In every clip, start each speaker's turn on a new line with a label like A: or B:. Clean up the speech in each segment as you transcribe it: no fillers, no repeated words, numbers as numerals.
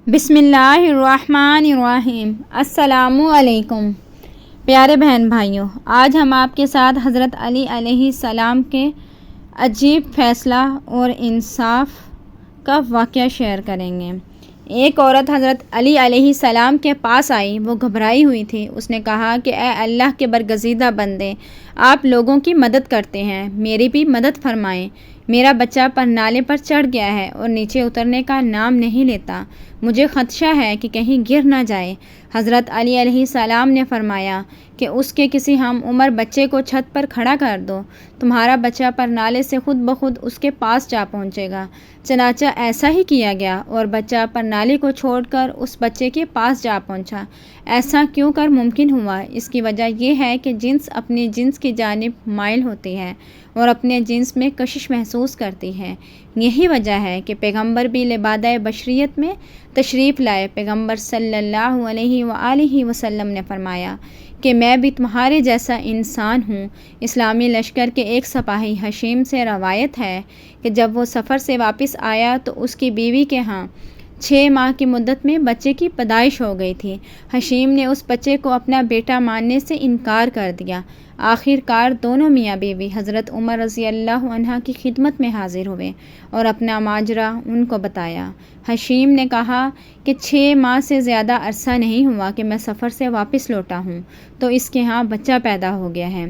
A: بسم اللہ الرحمن الرحیم۔ السلام علیکم پیارے بہن بھائیوں، آج ہم آپ کے ساتھ حضرت علی علیہ السلام کے عجیب فیصلہ اور انصاف کا واقعہ شیئر کریں گے۔ ایک عورت حضرت علی علیہ السلام کے پاس آئی۔ وہ گھبرائی ہوئی تھی۔ اس نے کہا کہ اے اللہ کے برگزیدہ بندے، آپ لوگوں کی مدد کرتے ہیں، میری بھی مدد فرمائیں۔ میرا بچہ پرنالے پر چڑھ گیا ہے اور نیچے اترنے کا نام نہیں لیتا۔ مجھے خدشہ ہے کہ کہیں گر نہ جائے۔ حضرت علی علیہ السلام نے فرمایا کہ اس کے کسی ہم عمر بچے کو چھت پر کھڑا کر دو، تمہارا بچہ پرنالے سے خود بخود اس کے پاس جا پہنچے گا۔ چنانچہ ایسا ہی کیا گیا اور بچہ پرنالے کو چھوڑ کر اس بچے کے پاس جا پہنچا۔ ایسا کیوں کر ممکن ہوا؟ اس کی وجہ یہ ہے کہ جنس اپنے جنس کی جانب مائل ہوتی ہے اور اپنے جنس میں کشش محسوس کرتی ہے۔ یہی وجہ ہے کہ پیغمبر بھی لبادۂ بشریت میں تشریف لائے۔ پیغمبر صلی اللہ علیہ وآلہ وسلم نے فرمایا کہ میں بھی تمہارے جیسا انسان ہوں۔ اسلامی لشکر کے ایک سپاہی حشیم سے روایت ہے کہ جب وہ سفر سے واپس آیا تو اس کی بیوی کے ہاں 6 ماہ کی مدت میں بچے کی پیدائش ہو گئی تھی۔ حشیم نے اس بچے کو اپنا بیٹا ماننے سے انکار کر دیا۔ آخر کار دونوں میاں بیوی حضرت عمر رضی اللہ عنہ کی خدمت میں حاضر ہوئے اور اپنا ماجرا ان کو بتایا۔ حشیم نے کہا کہ 6 ماہ سے زیادہ عرصہ نہیں ہوا کہ میں سفر سے واپس لوٹا ہوں تو اس کے ہاں بچہ پیدا ہو گیا ہے،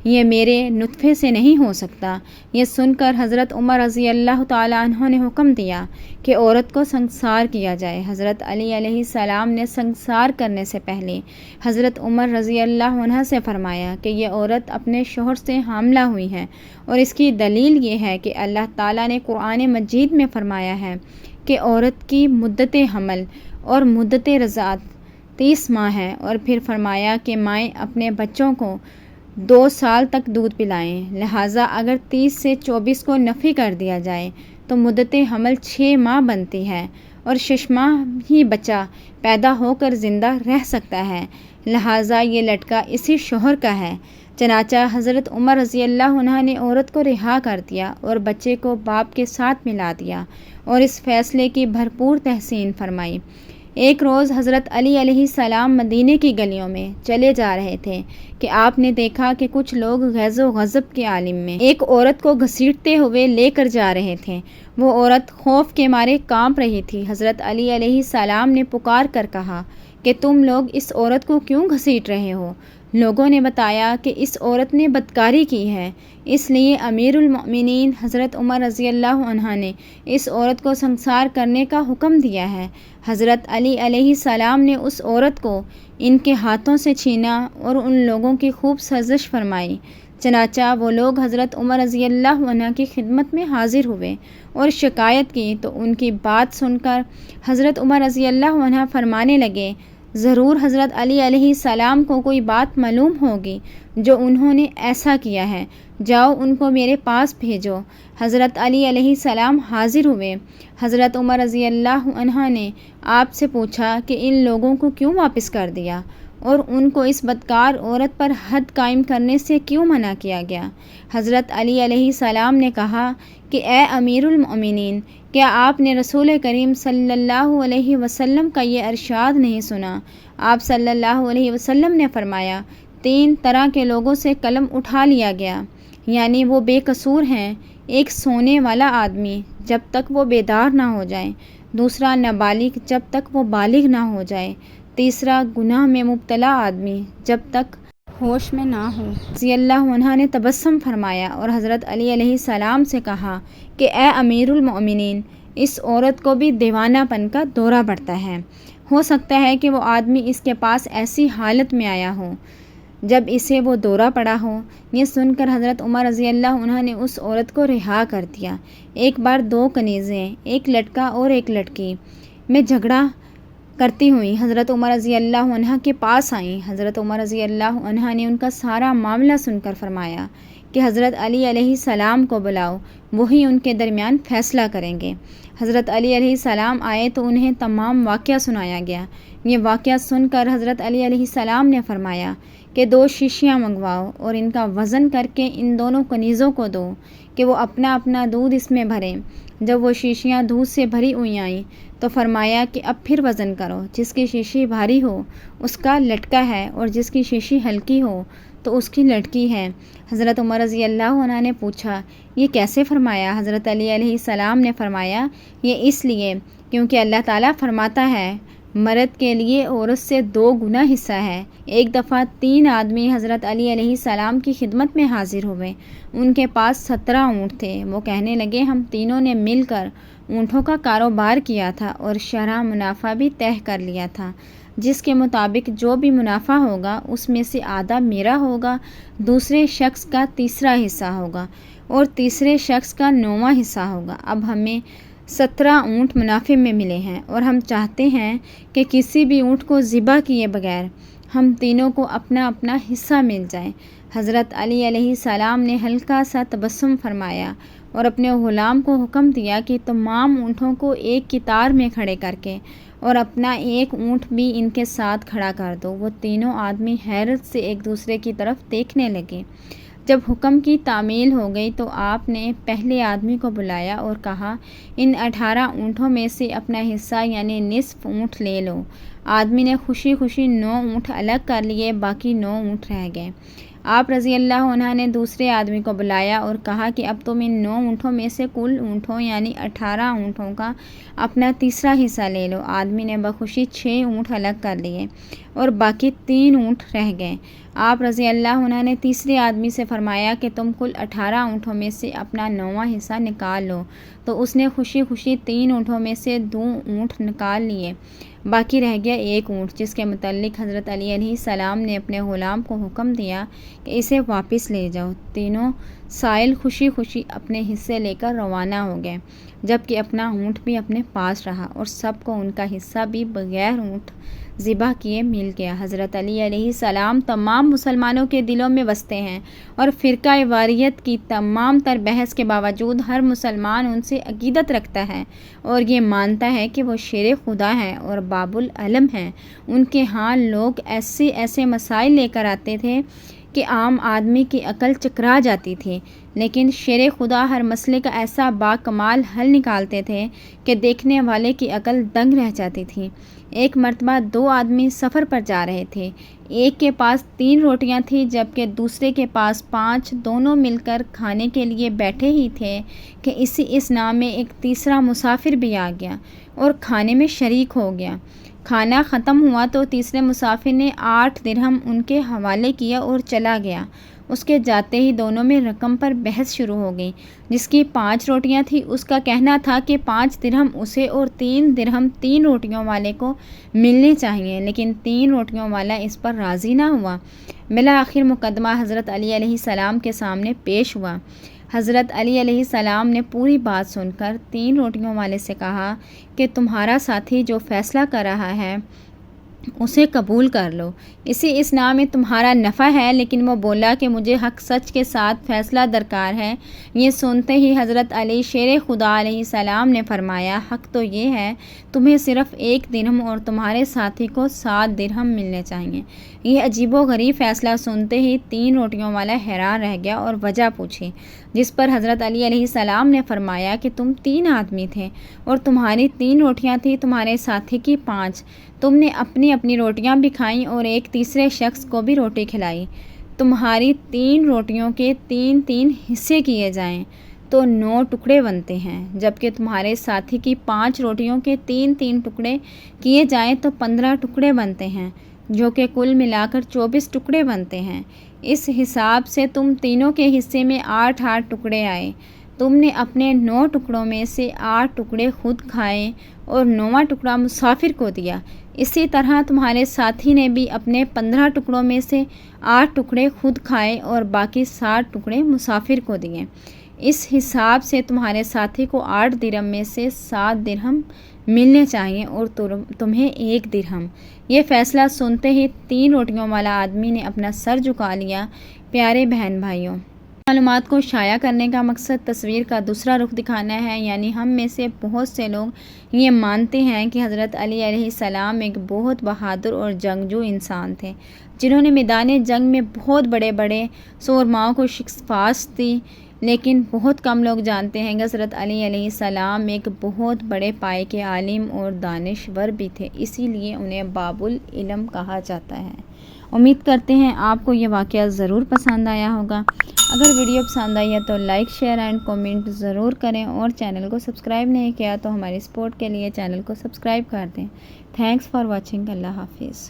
A: یہ میرے نطفے سے نہیں ہو سکتا۔ یہ سن کر حضرت عمر رضی اللہ تعالیٰ عنہ نے حکم دیا کہ عورت کو سنسار کیا جائے۔ حضرت علی علیہ السلام نے سنسار کرنے سے پہلے حضرت عمر رضی اللہ عنہ سے فرمایا کہ یہ عورت اپنے شوہر سے حاملہ ہوئی ہے، اور اس کی دلیل یہ ہے کہ اللہ تعالیٰ نے قرآن مجید میں فرمایا ہے کہ عورت کی مدت حمل اور مدت رضاعت 30 ماہ ہے، اور پھر فرمایا کہ مائیں اپنے بچوں کو 2 سال تک دودھ پلائیں۔ لہٰذا اگر 30 سے 24 کو نفی کر دیا جائے تو مدت حمل 6 ماہ بنتی ہے، اور 6 ماہ ہی بچہ پیدا ہو کر زندہ رہ سکتا ہے، لہٰذا یہ لڑکا اسی شوہر کا ہے۔ چنانچہ حضرت عمر رضی اللہ عنہ نے عورت کو رہا کر دیا اور بچے کو باپ کے ساتھ ملا دیا اور اس فیصلے کی بھرپور تحسین فرمائی۔ ایک روز حضرت علی علیہ السلام مدینے کی گلیوں میں چلے جا رہے تھے کہ آپ نے دیکھا کہ کچھ لوگ غیظ و غضب کے عالم میں ایک عورت کو گھسیٹتے ہوئے لے کر جا رہے تھے۔ وہ عورت خوف کے مارے کانپ رہی تھی۔ حضرت علی علیہ السلام نے پکار کر کہا کہ تم لوگ اس عورت کو کیوں گھسیٹ رہے ہو؟ لوگوں نے بتایا کہ اس عورت نے بدکاری کی ہے، اس لیے امیر المؤمنین حضرت عمر رضی اللہ عنہ نے اس عورت کو سنسار کرنے کا حکم دیا ہے۔ حضرت علی علیہ السلام نے اس عورت کو ان کے ہاتھوں سے چھینا اور ان لوگوں کی خوب سرزش فرمائی۔ چنانچہ وہ لوگ حضرت عمر رضی اللہ عنہ کی خدمت میں حاضر ہوئے اور شکایت کی تو ان کی بات سن کر حضرت عمر رضی اللہ عنہ فرمانے لگے، ضرور حضرت علی علیہ السلام کو کوئی بات معلوم ہوگی جو انہوں نے ایسا کیا ہے، جاؤ ان کو میرے پاس بھیجو۔ حضرت علی علیہ السلام حاضر ہوئے۔ حضرت عمر رضی اللہ عنہ نے آپ سے پوچھا کہ ان لوگوں کو کیوں واپس کر دیا اور ان کو اس بدکار عورت پر حد قائم کرنے سے کیوں منع کیا گیا؟ حضرت علی علیہ السلام نے کہا کہ اے امیر المؤمنین، کیا آپ نے رسول کریم صلی اللہ علیہ وسلم کا یہ ارشاد نہیں سنا؟ آپ صلی اللہ علیہ وسلم نے فرمایا، 3 طرح کے لوگوں سے قلم اٹھا لیا گیا، یعنی وہ بے قصور ہیں۔ ایک سونے والا آدمی جب تک وہ بیدار نہ ہو جائے، دوسرا نابالغ جب تک وہ بالغ نہ ہو جائے، تیسرا گناہ میں مبتلا آدمی جب تک ہوش میں نہ ہو۔ رضی اللہ عنہ نے تبسم فرمایا اور حضرت علی علیہ السلام سے کہا کہ اے امیر المؤمنین، اس عورت کو بھی دیوانہ پن کا دورہ پڑتا ہے، ہو سکتا ہے کہ وہ آدمی اس کے پاس ایسی حالت میں آیا ہو جب اسے وہ دورہ پڑا ہو۔ یہ سن کر حضرت عمر رضی اللہ عنہ نے اس عورت کو رہا کر دیا۔ ایک بار 2 کنیزیں، ایک لڑکا اور ایک لڑکی، میں جھگڑا کرتی ہوئی حضرت عمر رضی اللہ عنہ کے پاس آئیں۔ حضرت عمر رضی اللہ عنہ نے ان کا سارا معاملہ سن کر فرمایا کہ حضرت علی علیہ السلام کو بلاؤ، وہی ان کے درمیان فیصلہ کریں گے۔ حضرت علی علیہ السلام آئے تو انہیں تمام واقعہ سنایا گیا۔ یہ واقعہ سن کر حضرت علی علیہ السلام نے فرمایا کہ 2 شیشیاں منگواؤ اور ان کا وزن کر کے ان دونوں کنیزوں کو دو کہ وہ اپنا اپنا دودھ اس میں بھریں۔ جب وہ شیشیاں دودھ سے بھری ہوئی آئیں تو فرمایا کہ اب پھر وزن کرو، جس کی شیشی بھاری ہو اس کا لٹکا ہے اور جس کی شیشی ہلکی ہو تو اس کی لٹکی ہے۔ حضرت عمر رضی اللہ عنہ نے پوچھا یہ کیسے فرمایا؟ حضرت علی علیہ السلام نے فرمایا یہ اس لیے کیونکہ اللہ تعالیٰ فرماتا ہے مرد کے لیے عورت سے 2 گنا حصہ ہے۔ ایک دفعہ 3 آدمی حضرت علی علیہ السلام کی خدمت میں حاضر ہوئے۔ ان کے پاس 17 اونٹ تھے۔ وہ کہنے لگے ہم تینوں نے مل کر اونٹوں کا کاروبار کیا تھا اور شرح منافع بھی طے کر لیا تھا، جس کے مطابق جو بھی منافع ہوگا اس میں سے آدھا میرا ہوگا، دوسرے شخص کا تیسرا حصہ ہوگا اور تیسرے شخص کا 9واں حصہ ہوگا۔ اب ہمیں 17 اونٹ منافع میں ملے ہیں اور ہم چاہتے ہیں کہ کسی بھی اونٹ کو ذبح کیے بغیر ہم تینوں کو اپنا اپنا حصہ مل جائے۔ حضرت علی علیہ السلام نے ہلکا سا تبسم فرمایا اور اپنے غلام کو حکم دیا کہ تمام اونٹوں کو ایک قطار میں کھڑے کر کے اور اپنا ایک اونٹ بھی ان کے ساتھ کھڑا کر دو۔ وہ تینوں آدمی حیرت سے ایک دوسرے کی طرف دیکھنے لگے۔ جب حکم کی تعمیل ہو گئی تو آپ نے پہلے آدمی کو بلایا اور کہا ان 18 اونٹوں میں سے اپنا حصہ یعنی نصف اونٹ لے لو۔ آدمی نے خوشی خوشی 9 اونٹ الگ کر لیے، باقی 9 اونٹ رہ گئے۔ آپ رضی اللہ عنہ نے دوسرے آدمی کو بلایا اور کہا کہ اب تم ان 9 اونٹوں میں سے کل اونٹوں یعنی 18 اونٹوں کا اپنا تیسرا حصہ لے لو۔ آدمی نے بخوشی 6 اونٹ الگ کر لیے اور باقی 3 اونٹ رہ گئے۔ آپ رضی اللہ عنہ نے تیسرے آدمی سے فرمایا کہ تم کل 18 اونٹوں میں سے اپنا 9واں حصہ نکال لو، تو اس نے خوشی خوشی 3 اونٹوں میں سے 2 اونٹ نکال لیے، باقی رہ گیا 1 اونٹ، جس کے متعلق حضرت علی علیہ السلام نے اپنے غلام کو حکم دیا کہ اسے واپس لے جاؤ۔ تینوں سائل خوشی خوشی اپنے حصے لے کر روانہ ہو گئے، جبکہ اپنا اونٹ بھی اپنے پاس رہا اور سب کو ان کا حصہ بھی بغیر اونٹ ذبح کیے مل گیا۔ حضرت علی علیہ السلام تمام مسلمانوں کے دلوں میں بستے ہیں اور فرقہ واریت کی تمام تر بحث کے باوجود ہر مسلمان ان سے عقیدت رکھتا ہے اور یہ مانتا ہے کہ وہ شیر خدا ہیں اور باب العلم ہیں۔ ان کے ہاں لوگ ایسے مسائل لے کر آتے تھے کہ عام آدمی کی عقل چکرا جاتی تھی، لیکن شیر خدا ہر مسئلے کا ایسا باکمال حل نکالتے تھے کہ دیکھنے والے کی عقل دنگ رہ جاتی تھی۔ ایک مرتبہ 2 آدمی سفر پر جا رہے تھے۔ ایک کے پاس 3 روٹیاں تھیں جبکہ دوسرے کے پاس 5۔ دونوں مل کر کھانے کے لیے بیٹھے ہی تھے کہ اسی اسنا میں ایک تیسرا مسافر بھی آ گیا اور کھانے میں شریک ہو گیا۔ کھانا ختم ہوا تو تیسرے مسافر نے 8 درہم ان کے حوالے کیا اور چلا گیا۔ اس کے جاتے ہی دونوں میں رقم پر بحث شروع ہو گئی۔ جس کی 5 روٹیاں تھیں اس کا کہنا تھا کہ 5 درہم اسے اور 3 درہم 3 روٹیوں والے کو ملنے چاہیے، لیکن 3 روٹیوں والا اس پر راضی نہ ہوا۔ بالآخر مقدمہ حضرت علی علیہ السلام کے سامنے پیش ہوا۔ حضرت علی علیہ السلام نے پوری بات سن کر 3 روٹیوں والے سے کہا کہ تمہارا ساتھی جو فیصلہ کر رہا ہے اسے قبول کر لو، اسی اسنا میں تمہارا نفع ہے۔ لیکن وہ بولا کہ مجھے حق سچ کے ساتھ فیصلہ درکار ہے۔ یہ سنتے ہی حضرت علی شیر خدا علیہ السلام نے فرمایا حق تو یہ ہے تمہیں صرف 1 درہم اور تمہارے ساتھی کو 7 درہم ملنے چاہیے۔ یہ عجیب و غریب فیصلہ سنتے ہی 3 روٹیوں والا حیران رہ گیا اور وجہ پوچھی، جس پر حضرت علی علیہ السلام نے فرمایا کہ تم 3 آدمی تھے اور تمہاری 3 روٹیاں تھیں، تمہارے ساتھی کی 5۔ تم نے اپنی اپنی روٹیاں بھی کھائیں اور ایک تیسرے شخص کو بھی روٹی کھلائی۔ تمہاری 3 روٹیوں کے 3 حصے کیے جائیں تو 9 ٹکڑے بنتے ہیں، جبکہ تمہارے ساتھی کی 5 روٹیوں کے 3 ٹکڑے کیے جائیں تو 15 ٹکڑے بنتے ہیں، جو کہ کل ملا کر 24 ٹکڑے بنتے ہیں۔ اس حساب سے تم تینوں کے حصے میں 8 ٹکڑے آئے۔ تم نے اپنے 9 ٹکڑوں میں سے 8 ٹکڑے خود کھائے اور 9واں ٹکڑا مسافر کو دیا۔ اسی طرح تمہارے ساتھی نے بھی اپنے 15 ٹکڑوں میں سے 8 ٹکڑے خود کھائے اور باقی 7 ٹکڑے مسافر کو دیے۔ اس حساب سے تمہارے ساتھی کو 8 درہم میں سے 7 درہم ملنے چاہیے اور تمہیں 1 درہم۔ یہ فیصلہ سنتے ہی 3 روٹیوں والا آدمی نے اپنا سر جھکا لیا۔ پیارے بہن بھائیوں، معلومات کو شائع کرنے کا مقصد تصویر کا دوسرا رخ دکھانا ہے، یعنی ہم میں سے بہت سے لوگ یہ مانتے ہیں کہ حضرت علی علیہ السلام ایک بہت بہادر اور جنگجو انسان تھے، جنہوں نے میدان جنگ میں بہت بڑے سورماؤں کو شکست دی۔ لیکن بہت کم لوگ جانتے ہیں کہ حضرت علی علیہ السلام ایک بہت بڑے پائے کے عالم اور دانشور بھی تھے، اسی لیے انہیں باب العلم کہا جاتا ہے۔ امید کرتے ہیں آپ کو یہ واقعہ ضرور پسند آیا ہوگا۔ اگر ویڈیو پسند آئی ہے تو لائک، شیئر اینڈ کومنٹ ضرور کریں، اور چینل کو سبسکرائب نہیں کیا تو ہماری سپورٹ کے لیے چینل کو سبسکرائب کر دیں۔ Thanks for watching. اللہ حافظ۔